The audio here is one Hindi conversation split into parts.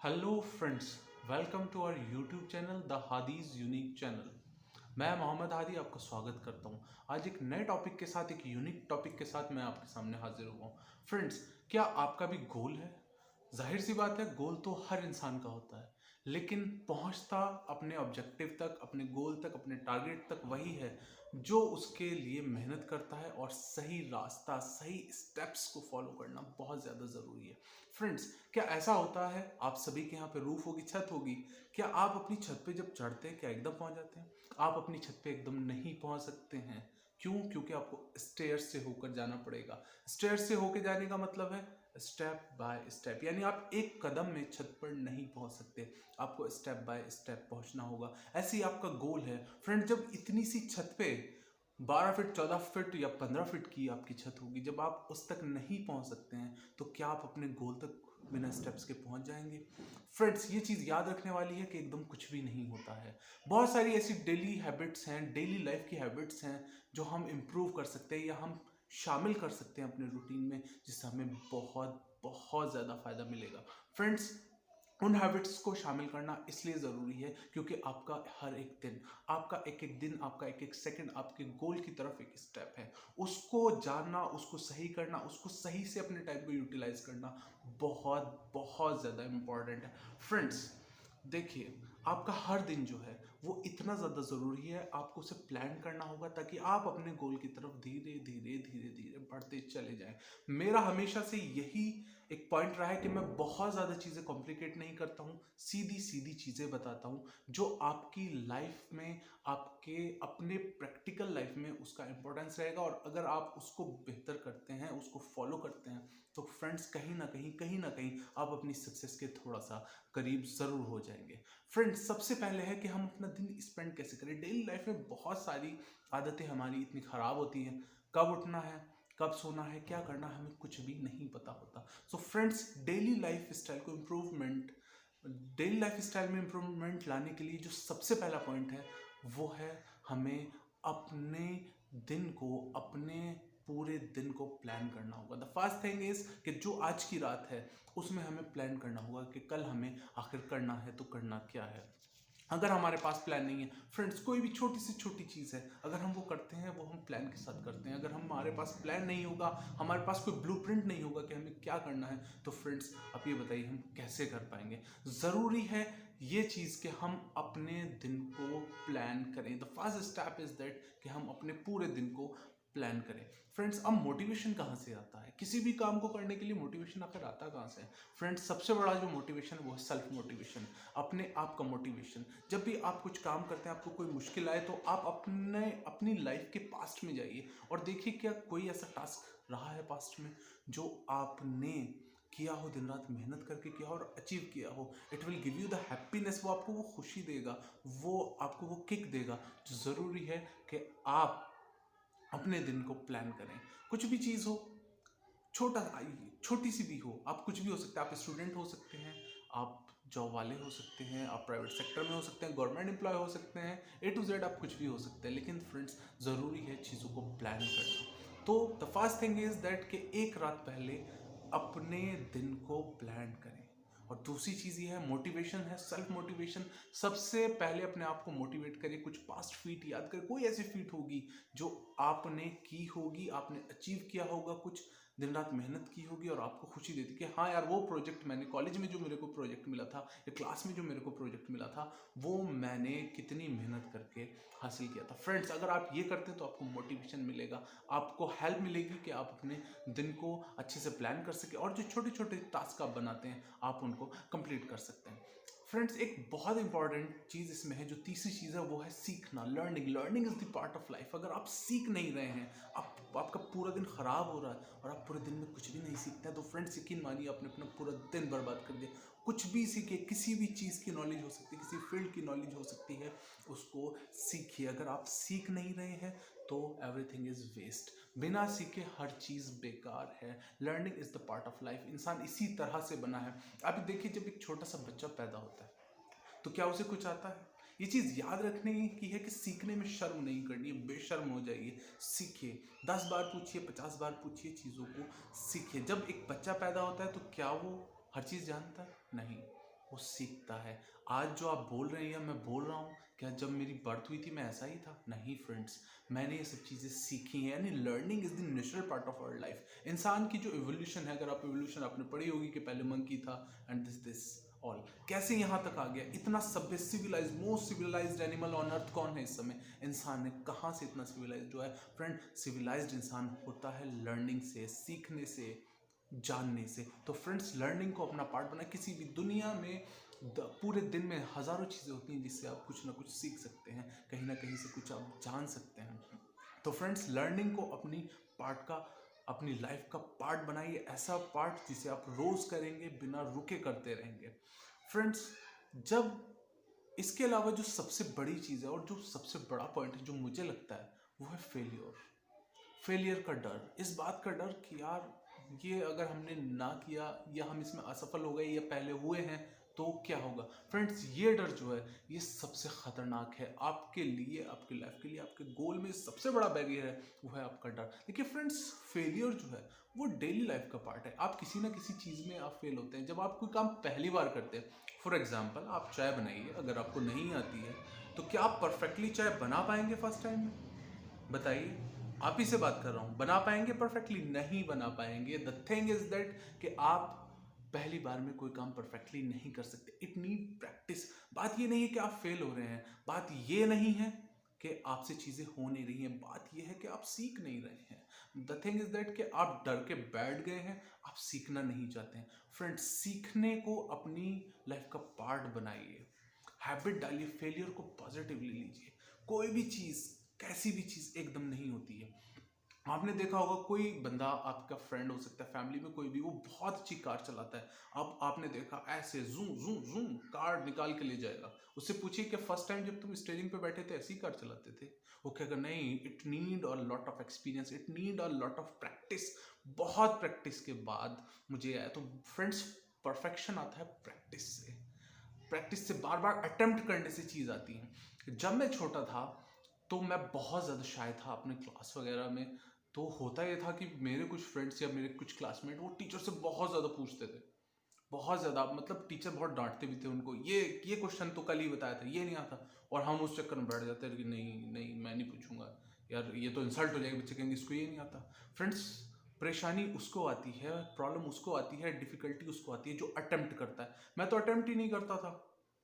Hello friends, welcome to our YouTube channel the Hadi's unique channel. मैं मोहम्मद हादी आपका स्वागत करता हूं। आज एक नए टॉपिक के साथ, एक यूनिक टॉपिक के साथ मैं आपके सामने हाजिर हुआ हूं। फ्रेंड्स, क्या आपका भी गोल है? जाहिर सी बात है, गोल तो हर इंसान का होता है, लेकिन पहुंचता अपने ऑब्जेक्टिव तक, अपने गोल तक, अपने टारगेट तक वही है जो उसके लिए मेहनत करता है। और सही रास्ता, सही स्टेप्स को फॉलो करना बहुत ज़्यादा ज़रूरी है। फ्रेंड्स, क्या ऐसा होता है आप सभी के यहाँ पे रूफ होगी, छत होगी, क्या आप अपनी छत पे जब चढ़ते हैं क्या एकदम पहुंच जाते हैं? आप अपनी छत पे एकदम नहीं पहुंच सकते हैं। क्यों? क्योंकि आपको स्टेयर्स से होकर जाना पड़ेगा। स्टेयर्स से होकर जाने का मतलब है स्टेप बाय स्टेप, यानी आप एक कदम में छत पर नहीं पहुंच सकते, आपको स्टेप बाय स्टेप पहुंचना होगा। ऐसे ही आपका गोल है। फ्रेंड, जब इतनी सी छत पे 12 फीट, 14 फीट या 15 फीट की आपकी छत होगी, जब आप उस तक नहीं पहुंच सकते हैं तो क्या आप अपने गोल तक बिना स्टेप्स के पहुंच जाएंगे? फ्रेंड्स, ये चीज़ याद रखने वाली है कि एकदम कुछ भी नहीं होता है। बहुत सारी ऐसी डेली हैबिट्स हैं, डेली लाइफ की हैबिट्स हैं जो हम इम्प्रूव कर सकते हैं या हम शामिल कर सकते हैं अपने रूटीन में, जिससे हमें बहुत बहुत ज़्यादा फायदा मिलेगा। फ्रेंड्स, उन हैबिट्स को शामिल करना इसलिए ज़रूरी है क्योंकि आपका हर एक दिन, आपका एक एक दिन, आपका एक एक सेकंड आपके गोल की तरफ एक स्टेप है। उसको जानना, उसको सही करना, उसको सही से अपने टाइम को यूटिलाइज करना बहुत बहुत ज़्यादा इम्पॉर्टेंट है। फ्रेंड्स, देखिए, आपका हर दिन जो है वो इतना ज़्यादा ज़रूरी है, आपको उसे प्लान करना होगा ताकि आप अपने गोल की तरफ धीरे धीरे धीरे धीरे बढ़ते चले जाएं। मेरा हमेशा से यही एक पॉइंट रहा है कि मैं बहुत ज़्यादा चीज़ें कॉम्प्लिकेट नहीं करता हूँ, सीधी सीधी चीज़ें बताता हूँ जो आपकी लाइफ में, आपके अपने प्रैक्टिकल लाइफ में उसका इंपॉर्टेंस रहेगा। और अगर आप उसको बेहतर करते हैं, उसको फॉलो करते हैं, तो फ्रेंड्स कहीं ना कहीं आप अपनी सक्सेस के थोड़ा सा करीब ज़रूर हो जाएंगे। फ्रेंड्स, सबसे पहले है कि हम अपना दिन स्पेंड कैसे करें। डेली लाइफ में बहुत सारी आदतें हमारी इतनी ख़राब होती हैं, कब उठना है, कब सोना है, क्या करना है, हमें कुछ भी नहीं पता होता। So friends, daily life style में इम्प्रूवमेंट लाने के लिए जो सबसे पहला पॉइंट है वो है हमें अपने दिन को, अपने पूरे दिन को प्लान करना होगा। द फर्स्ट थिंग इज कि जो आज की रात है उसमें हमें प्लान करना होगा कि कल हमें आखिर करना है तो करना क्या है। अगर हमारे पास प्लान नहीं है फ्रेंड्स, कोई भी छोटी से छोटी चीज़ है, अगर हम वो करते हैं वो हम प्लान के साथ करते हैं। अगर हमारे पास प्लान नहीं होगा, हमारे पास कोई ब्लूप्रिंट नहीं होगा कि हमें क्या करना है, तो फ्रेंड्स आप ये बताइए हम कैसे कर पाएंगे? ज़रूरी है ये चीज़ कि हम अपने दिन को प्लान करें। The first step is that कि हम अपने पूरे दिन को प्लान करें। फ्रेंड्स, अब मोटिवेशन कहाँ से आता है? किसी भी काम को करने के लिए मोटिवेशन आखिर आता कहाँ से है? फ्रेंड्स, सबसे बड़ा जो मोटिवेशन है वो है सेल्फ मोटिवेशन, अपने आप का मोटिवेशन। जब भी आप कुछ काम करते हैं, आपको कोई मुश्किल आए, तो आप अपनी लाइफ के पास्ट में जाइए और देखिए क्या कोई ऐसा टास्क रहा है पास्ट में जो आपने किया हो, दिन रात मेहनत करके किया हो और अचीव किया हो। It will give you the happiness, वो आपको वो खुशी देगा, वो आपको वो किक देगा। जो ज़रूरी है कि आप अपने दिन को प्लान करें। कुछ भी चीज़ हो, छोटा छोटी सी भी हो, आप कुछ भी हो सकते हैं। आप स्टूडेंट हो सकते हैं, आप जॉब वाले हो सकते हैं, आप प्राइवेट सेक्टर में हो सकते हैं, गवर्नमेंट एम्प्लॉय हो सकते हैं, ए टू जेड आप कुछ भी हो सकते हैं। लेकिन फ्रेंड्स, ज़रूरी है चीज़ों को प्लान करना। तो the first thing is that कि एक रात पहले अपने दिन को प्लान करें। और दूसरी चीज़ ये है, मोटिवेशन है, सेल्फ मोटिवेशन। सबसे पहले अपने आप को मोटिवेट करिए। कुछ पास्ट फीट याद करें, कोई ऐसी फीट होगी जो आपने की होगी, आपने अचीव किया होगा, कुछ दिन रात मेहनत की होगी और आपको खुशी देती कि हाँ यार, वो प्रोजेक्ट मैंने कॉलेज में जो मेरे को प्रोजेक्ट मिला था या क्लास में जो मेरे को प्रोजेक्ट मिला था, वो मैंने कितनी मेहनत करके हासिल किया था। फ्रेंड्स, अगर आप ये करते हैं तो आपको मोटिवेशन मिलेगा, आपको हेल्प मिलेगी कि आप अपने दिन को अच्छे से प्लान कर सकें और जो छोटे छोटे टास्क आप बनाते हैं आप उनको कंप्लीट कर सकते हैं। फ्रेंड्स, एक बहुत इंपॉर्टेंट चीज़ इसमें है, जो तीसरी चीज़ है वो है सीखना। Learning is the part of life. अगर आप सीख नहीं रहे हैं, आपका पूरा दिन ख़राब हो रहा है और आप पूरे दिन में कुछ भी नहीं सीखते हैं, तो फ्रेंड्स यकीन मानिए आपने अपना पूरा दिन बर्बाद कर दिया। कुछ भी सीखे, किसी भी चीज़ की नॉलेज हो सकती है, किसी फील्ड की नॉलेज हो सकती है, उसको सीखिए। अगर आप सीख नहीं रहे हैं तो एवरीथिंग इज़ वेस्ट। बिना सीखे हर चीज़ बेकार है। Learning is the part of life. इंसान इसी तरह से बना है। आप देखिए, जब एक छोटा सा बच्चा पैदा होता है तो क्या उसे कुछ आता है? ये चीज़ याद रखने की है कि सीखने में शर्म नहीं करनी है, बेशर्म हो जाइए, सीखिए। 10 बार पूछिए, 50 बार पूछिए, चीज़ों को सीखिए। जब एक बच्चा पैदा होता है तो क्या वो हर चीज़ जानता है? नहीं। वो सीखता है। आज जो आप बोल रहे हैं या मैं बोल रहा हूँ, क्या जब मेरी बर्थ हुई थी मैं ऐसा ही था? नहीं फ्रेंड्स, मैंने ये सब चीज़ें सीखी हैं। यानी learning is the natural part of our life. इंसान की जो इवोल्यूशन है, अगर आप इवोल्यूशन आपने पढ़ी होगी कि पहले मंकी था एंड दिस ऑल, कैसे यहाँ तक आ गया, इतना सभ्य civilise, most civilised animal on earth कौन है इस समय? इंसान है। कहाँ से इतना सिविलाइज्ड हुआ है फ्रेंड? सिविलाइज्ड इंसान होता है लर्निंग से, सीखने से, जानने से। तो फ्रेंड्स, लर्निंग को अपना पार्ट बनाए। किसी भी दुनिया में पूरे दिन में हज़ारों चीज़ें होती हैं जिससे आप कुछ ना कुछ सीख सकते हैं, कहीं ना कहीं से कुछ आप जान सकते हैं। तो फ्रेंड्स, लर्निंग को अपनी पार्ट का, अपनी लाइफ का पार्ट बनाइए, ऐसा पार्ट जिसे आप रोज़ करेंगे, बिना रुके करते रहेंगे। फ्रेंड्स, जब इसके अलावा जो सबसे बड़ी चीज़ है और जो सबसे बड़ा पॉइंट है जो मुझे लगता है, वो है फेलियर। फेलियर का डर, इस बात का डर कि यार ये अगर हमने ना किया या हम इसमें असफल हो गए या पहले हुए हैं तो क्या होगा। फ्रेंड्स, ये डर जो है ये सबसे खतरनाक है आपके लिए, आपकी लाइफ के लिए, आपके गोल में सबसे बड़ा बैरियर है, वो है आपका डर। देखिए फ्रेंड्स, फेलियर जो है वो डेली लाइफ का पार्ट है। आप किसी ना किसी चीज़ में आप फेल होते हैं जब आप कोई काम पहली बार करते हैं। फॉर एग्जाम्पल, आप चाय बनाइए, अगर आपको नहीं आती है तो क्या आप परफेक्टली चाय बना पाएंगे फर्स्ट टाइम में? बताइए, आप ही से बात कर रहा हूँ। बना पाएंगे परफेक्टली? नहीं बना पाएंगे। द थिंग इज दैट कि आप पहली बार में कोई काम परफेक्टली नहीं कर सकते। It need practice. बात ये नहीं है कि आप फेल हो रहे हैं, बात ये नहीं है कि आपसे चीज़ें हो नहीं रही हैं, बात ये है कि आप सीख नहीं रहे हैं। द थिंग इज दैट कि आप डर के बैठ गए हैं, आप सीखना नहीं चाहते हैं। फ्रेंड्स, सीखने को अपनी लाइफ का पार्ट बनाइए, हैबिट डालिए, फेलियर को पॉजिटिवली लीजिए। कोई भी चीज़, कैसी भी चीज़ एकदम नहीं होती है। आपने देखा होगा, कोई बंदा आपका फ्रेंड हो सकता है, फैमिली में कोई भी, वो बहुत अच्छी कार चलाता है। अब आपने देखा ऐसे जूम जूम जूम कार निकाल के ले जाएगा। उससे पूछिए कि फर्स्ट टाइम जब तुम स्टीयरिंग पे बैठे थे ऐसी कार चलाते थे? वो कहेगा नहीं, it need a lot of experience, it need a lot of practice. बहुत प्रैक्टिस के बाद मुझे आया। तो फ्रेंड्स, परफेक्शन आता है प्रैक्टिस से। प्रैक्टिस से, बार बार अटेम्प्ट करने से चीज़ आती है। जब मैं छोटा था तो मैं बहुत ज़्यादा शाय था अपने क्लास वगैरह में। तो होता ये था कि मेरे कुछ फ्रेंड्स या मेरे कुछ क्लासमेट वो टीचर से बहुत ज़्यादा पूछते थे, बहुत ज़्यादा। मतलब टीचर बहुत डांटते भी थे उनको, ये क्वेश्चन तो कल ही बताया था, ये नहीं आता। और हम उस चक्कर में बैठ जाते थे कि नहीं नहीं, मैं नहीं पूछूंगा यार, ये तो इंसल्ट हो जाएगी, बच्चे कहेंगे इसको ये नहीं आता। फ्रेंड्स, परेशानी उसको आती है, प्रॉब्लम उसको आती है, डिफिकल्टी उसको आती है जो अटेम्प्ट करता है। मैं तो अटेम्प्ट ही नहीं करता था,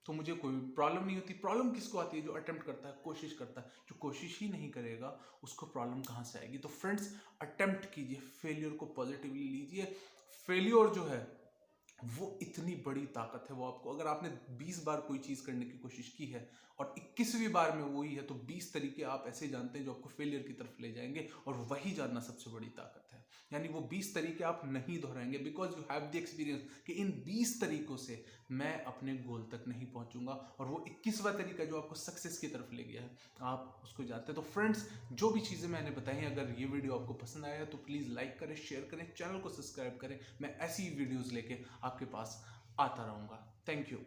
तो मुझे कोई प्रॉब्लम नहीं होती। प्रॉब्लम किसको आती है? जो अटेम्प्ट करता है, कोशिश करता है। जो कोशिश ही नहीं करेगा उसको प्रॉब्लम कहाँ से आएगी? तो फ्रेंड्स, अटेम्प्ट कीजिए, फेलियर को पॉजिटिवली लीजिए। फेलियर जो है वो इतनी बड़ी ताकत है। वो आपको, अगर आपने 20 बार कोई चीज़ करने की कोशिश की है और 21वीं बार में वही है, तो 20 तरीके आप ऐसे जानते हैं जो आपको फेलियर की तरफ ले जाएंगे, और वही जानना सबसे बड़ी ताकत है। यानी वो 20 तरीके आप नहीं दोहराएंगे, because you have the experience कि इन 20 तरीकों से मैं अपने गोल तक नहीं पहुंचूंगा, और वो 21वां तरीका जो आपको सक्सेस की तरफ ले गया है, आप उसको जानते हैं। तो फ्रेंड्स, जो भी चीज़ें मैंने बताई हैं, अगर ये वीडियो आपको पसंद आया है तो प्लीज़ लाइक करें, शेयर करें, चैनल को सब्सक्राइब करें। मैं ऐसी वीडियोज़ लेके आपके पास आता रहूँगा। Thank you.